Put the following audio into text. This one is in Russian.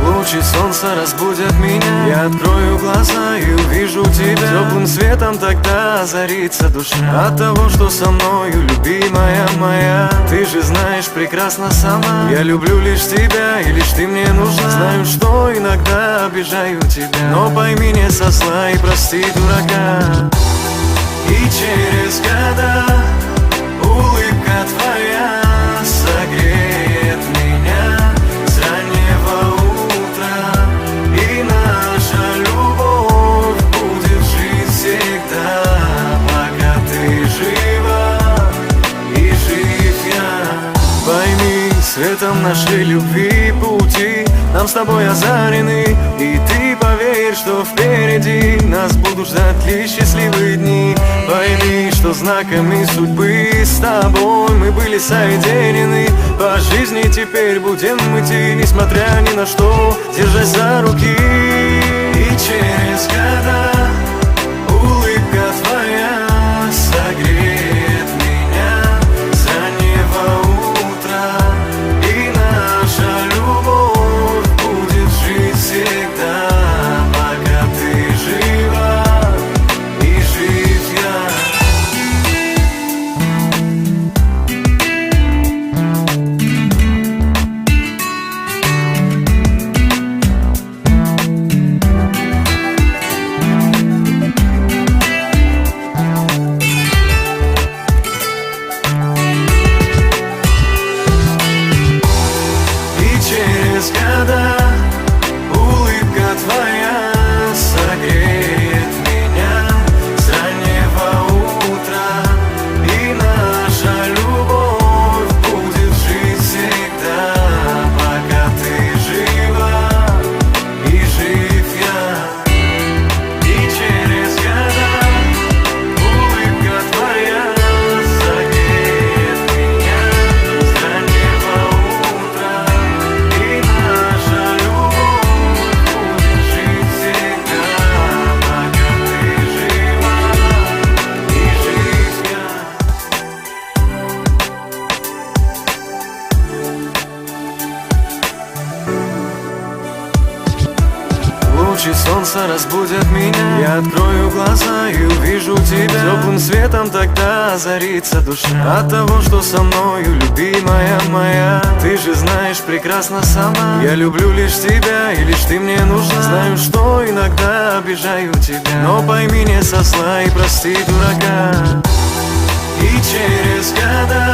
Лучи солнца разбудят меня. Я открою глаза и увижу тебя. Теплым светом тогда озарится душа от того, что со мною, любимая моя. Ты же знаешь прекрасно сама, я люблю лишь тебя, и лишь ты мне нужна. Знаю, что иногда обижаю тебя, но пойми, не со зла и прости дурака. И через года улыбка твоя согреет меня с раннего утра, и наша любовь будет жить всегда, пока ты жива и жив я. Пойми, светом нашей любви пути нам с тобой озарены, и ты поверь, что впереди нас будут ждать лишь счастливые дни. Пойми, что знаками судьбы с тобой мы были соединены. По жизни теперь будем идти, несмотря ни на что, держась за руки. И через года улыбка твоя согреет меня с раннего утра, и наша любовь будет жить всегда, пока ты жива и жив я. Через года улыбка твоя согреет меня с раннего утра, и наша любовь будет жить всегда, пока ты жива и жив я. И через года улыбка твоя согреет меня с раннего утра, и наша любовь будет жить всегда, пока ты жива и жив я. Лучи солнца разбудят меня. Я открою глаза и увижу тебя. Теплым светом тогда озарится душа от того, что со мною, любимая моя. Ты же знаешь прекрасно сама, я люблю лишь тебя, и лишь ты мне нужна. Знаю, что иногда обижаю тебя, но пойми, не со зла и прости дурака. И через года